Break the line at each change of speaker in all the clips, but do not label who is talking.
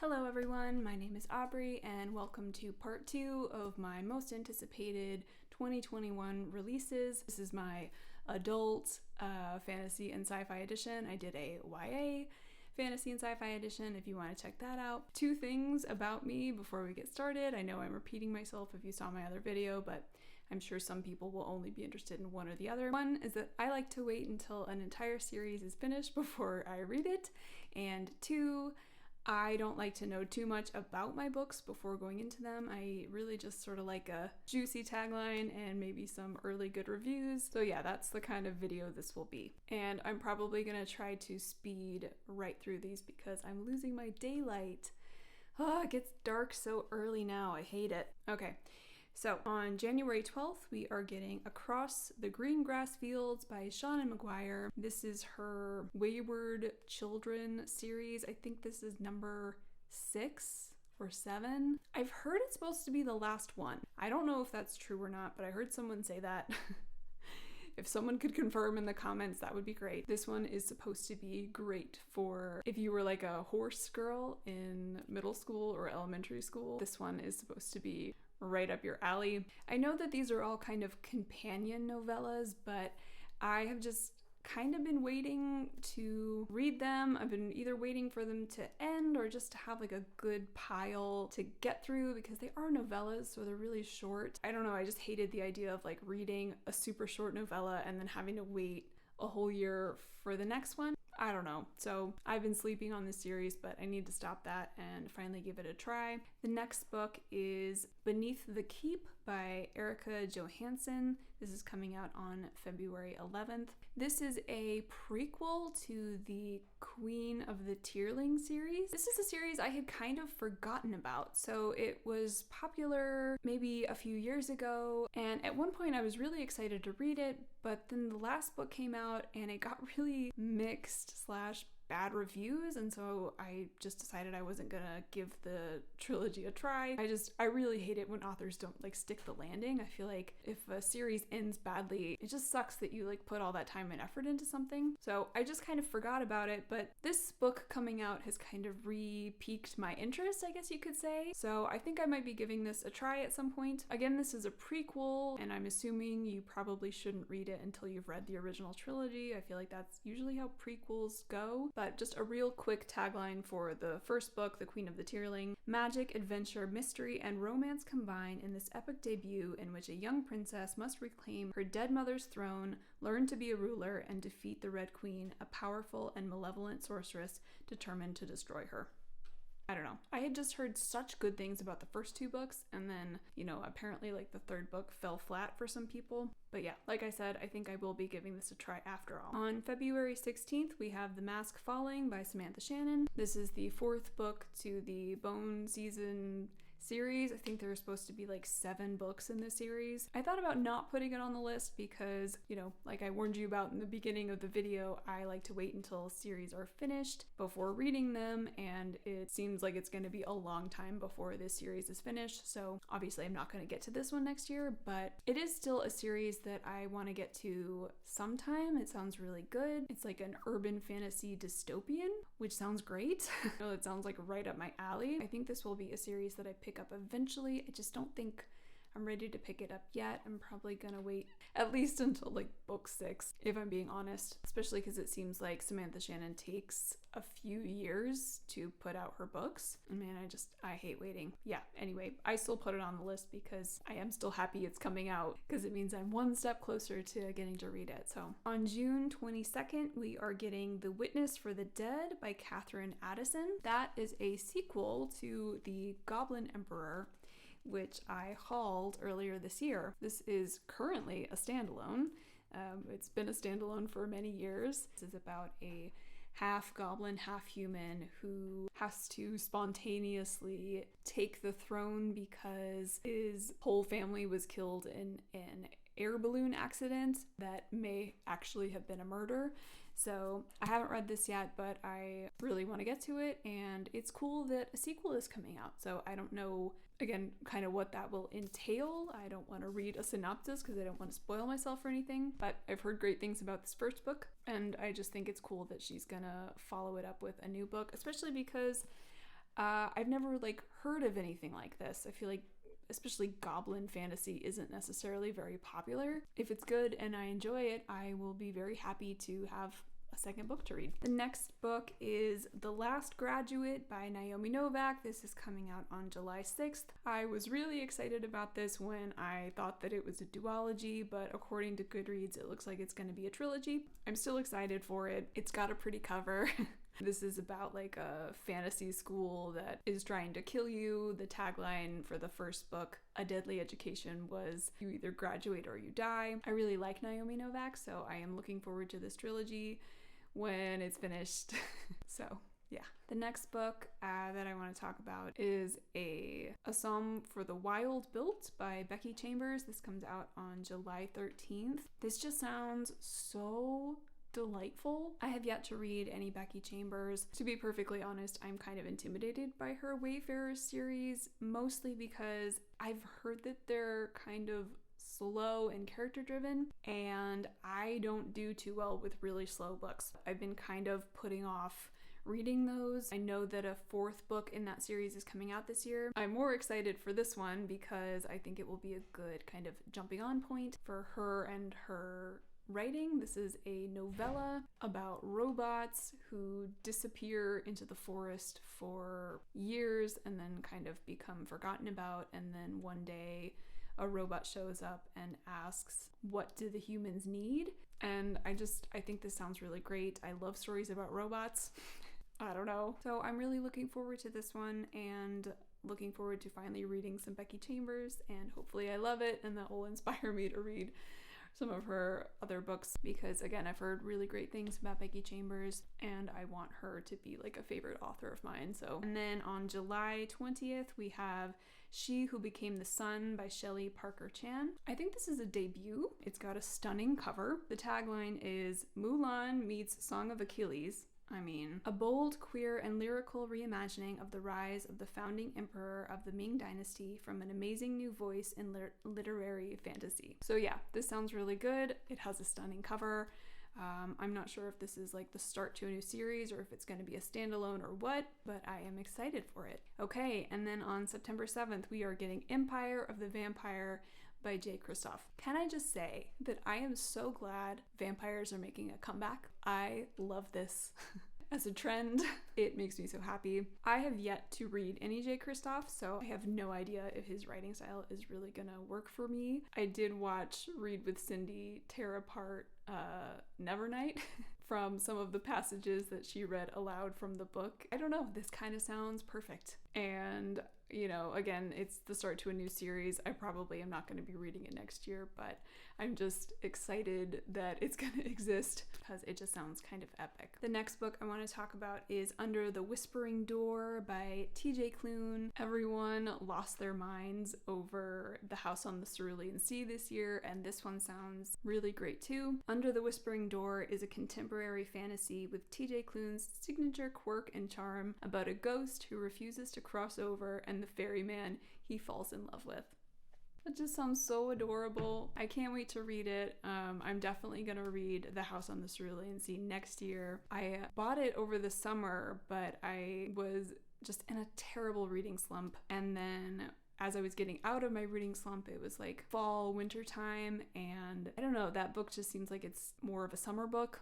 Hello everyone, my name is Aubrey and welcome to part 2 of my most anticipated 2021 releases. This is my Adult Fantasy and Sci-fi edition. I did a YA Fantasy and Sci-fi edition if you want to check that out. 2 things about me before we get started. I know I'm repeating myself if you saw my other video, but I'm sure some people will only be interested in one or the other. One is that I like to wait until an entire series is finished before I read it, and 2, I don't like to know too much about my books before going into them. I really just sort of like a juicy tagline and maybe some early good reviews. So yeah, that's the kind of video this will be. And I'm probably gonna try to speed right through these because I'm losing my daylight. Oh, it gets dark so early now. I hate it. Okay. So on January 12th, we are getting Across the Green Grass Fields by Seanan McGuire. This is her Wayward Children series. I think this is number 6 or 7. I've heard it's supposed to be the last one. I don't know if that's true or not, but I heard someone say that. If someone could confirm in the comments, that would be great. This one is supposed to be great for if you were like a horse girl in middle school or elementary school. This one is supposed to be right up your alley. I know that these are all kind of companion novellas, but I have just kind of been waiting to read them. I've been either waiting for them to end or just to have like a good pile to get through because they are novellas, so they're really short. I don't know, I just hated the idea of like reading a super short novella and then having to wait a whole year for the next one. I don't know. So I've been sleeping on this series, but I need to stop that and finally give it a try. The next book is Beneath the Keep by Erica Johansson. This is coming out on February 11th. This is a prequel to the Queen of the Tearling series. This is a series I had kind of forgotten about. So it was popular maybe a few years ago, and at one point I was really excited to read it, but then the last book came out and it got really mixed / bad reviews, and so I just decided I wasn't gonna give the trilogy a try. I really hate it when authors don't like stick the landing. I feel like if a series ends badly, it just sucks that you like put all that time and effort into something. So I just kind of forgot about it, but this book coming out has kind of re-piqued my interest, I guess you could say. So I think I might be giving this a try at some point. Again, this is a prequel, and I'm assuming you probably shouldn't read it until you've read the original trilogy. I feel like that's usually how prequels go. But just a real quick tagline for the first book, The Queen of the Tearling. Magic, adventure, mystery, and romance combine in this epic debut in which a young princess must reclaim her dead mother's throne, learn to be a ruler, and defeat the Red Queen, a powerful and malevolent sorceress determined to destroy her. I don't know. I had just heard such good things about the first 2 books, and then, apparently like the 3rd book fell flat for some people. But yeah, like I said, I think I will be giving this a try after all. On February 16th, we have The Mask Falling by Samantha Shannon. This is the 4th book to the Bone Season series. I think there are supposed to be like 7 books in this series. I thought about not putting it on the list because, like I warned you about in the beginning of the video, I like to wait until series are finished before reading them, and it seems like it's going to be a long time before this series is finished, so obviously I'm not going to get to this one next year, but it is still a series that I want to get to sometime. It sounds really good. It's like an urban fantasy dystopian, which sounds great. It sounds like right up my alley. I think this will be a series that I pick up eventually. I just don't think I'm ready to pick it up yet. I'm probably gonna wait at least until like book 6, if I'm being honest, especially because it seems like Samantha Shannon takes a few years to put out her books. And man, I hate waiting. Yeah, anyway, I still put it on the list because I am still happy it's coming out because it means I'm one step closer to getting to read it. So on June 22nd, we are getting The Witness for the Dead by Catherine Addison. That is a sequel to The Goblin Emperor, which I hauled earlier this year. This is currently a standalone. It's been a standalone for many years. This is about a half goblin, half human who has to spontaneously take the throne because his whole family was killed in an air balloon accident that may actually have been a murder. So I haven't read this yet, but I really want to get to it, and it's cool that a sequel is coming out. So I don't know, again, kind of what that will entail. I don't want to read a synopsis because I don't want to spoil myself or anything, but I've heard great things about this first book, and I just think it's cool that she's gonna follow it up with a new book, especially because I've never like heard of anything like this. I feel like especially goblin fantasy isn't necessarily very popular. If it's good and I enjoy it, I will be very happy to have a second book to read. The next book is The Last Graduate by Naomi Novak. This is coming out on July 6th. I was really excited about this when I thought that it was a duology, but according to Goodreads, it looks like it's going to be a trilogy. I'm still excited for it. It's got a pretty cover. This is about like a fantasy school that is trying to kill you. The tagline for the first book, A Deadly Education, was you either graduate or you die. I really like Naomi Novak, so I am looking forward to this trilogy when it's finished. So yeah. The next book that I want to talk about is A Psalm for the Wild Built by Becky Chambers. This comes out on July 13th. This just sounds so delightful. I have yet to read any Becky Chambers. To be perfectly honest, I'm kind of intimidated by her Wayfarers series, mostly because I've heard that they're kind of slow and character driven, and I don't do too well with really slow books. I've been kind of putting off reading those. I know that a fourth book in that series is coming out this year. I'm more excited for this one because I think it will be a good kind of jumping on point for her and her writing. This is a novella about robots who disappear into the forest for years and then kind of become forgotten about, and then one day a robot shows up and asks, what do the humans need? And I think this sounds really great. I love stories about robots. I don't know. So I'm really looking forward to this one and looking forward to finally reading some Becky Chambers, and hopefully I love it and that will inspire me to read some of her other books, because again, I've heard really great things about Becky Chambers and I want her to be like a favorite author of mine. So, and then on July 20th we have She Who Became the Sun by Shelley Parker Chan. I think this is a debut. It's got a stunning cover. The tagline is Mulan meets Song of Achilles. I mean, a bold, queer, and lyrical reimagining of the rise of the founding emperor of the Ming Dynasty from an amazing new voice in literary fantasy. So yeah, this sounds really good. It has a stunning cover. I'm not sure if this is like the start to a new series or if it's going to be a standalone or what, but I am excited for it. Okay, and then on September 7th, we are getting Empire of the Vampire by Jay Kristoff. Can I just say that I am so glad vampires are making a comeback. I love this. As a trend, it makes me so happy. I have yet to read any Jay Kristoff, so I have no idea if his writing style is really gonna work for me. I did watch Read with Cindy tear apart Nevernight from some of the passages that she read aloud from the book. I don't know, this kind of sounds perfect. And you know, again, it's the start to a new series. I probably am not going to be reading it next year, but I'm just excited that it's going to exist because it just sounds kind of epic. The next book I want to talk about is Under the Whispering Door by TJ Klune. Everyone lost their minds over The House on the Cerulean Sea this year, and this one sounds really great too. Under the Whispering Door is a contemporary fantasy with TJ Klune's signature quirk and charm about a ghost who refuses to cross over and the ferryman he falls in love with. It just sounds so adorable. I can't wait to read it. I'm definitely gonna read The House on the Cerulean Sea next year. I bought it over the summer, but I was just in a terrible reading slump. And then as I was getting out of my reading slump, it was like fall, winter time, and I don't know, that book just seems like it's more of a summer book.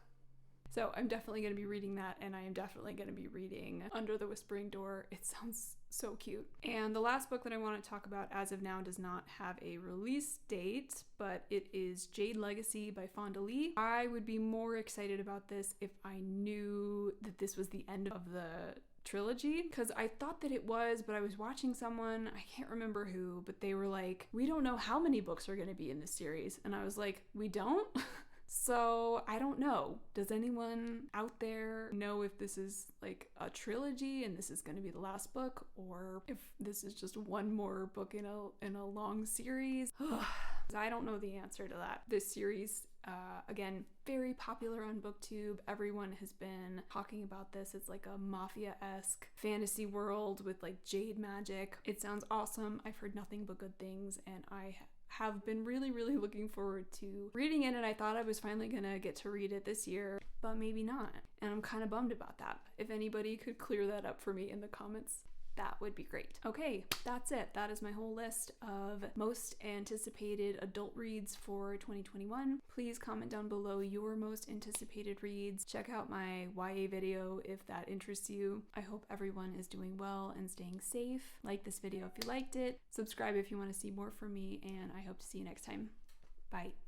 So I'm definitely going to be reading that, and I am definitely going to be reading Under the Whispering Door. It sounds so cute. And the last book that I want to talk about as of now does not have a release date, but it is Jade Legacy by Fonda Lee. I would be more excited about this if I knew that this was the end of the trilogy, because I thought that it was, but I was watching someone, I can't remember who, but they were like, we don't know how many books are going to be in this series. And I was like, we don't? So I don't know. Does anyone out there know if this is like a trilogy and this is going to be the last book, or if this is just one more book in a long series? I don't know the answer to that. This series, again, very popular on BookTube. Everyone has been talking about this. It's like a mafia-esque fantasy world with like jade magic. It sounds awesome. I've heard nothing but good things, and I have been really, really looking forward to reading it, and I thought I was finally gonna get to read it this year, but maybe not. And I'm kind of bummed about that. If anybody could clear that up for me in the comments, that would be great. Okay, that's it. That is my whole list of most anticipated adult reads for 2021. Please comment down below your most anticipated reads. Check out my YA video if that interests you. I hope everyone is doing well and staying safe. Like this video if you liked it. Subscribe if you want to see more from me, and I hope to see you next time. Bye.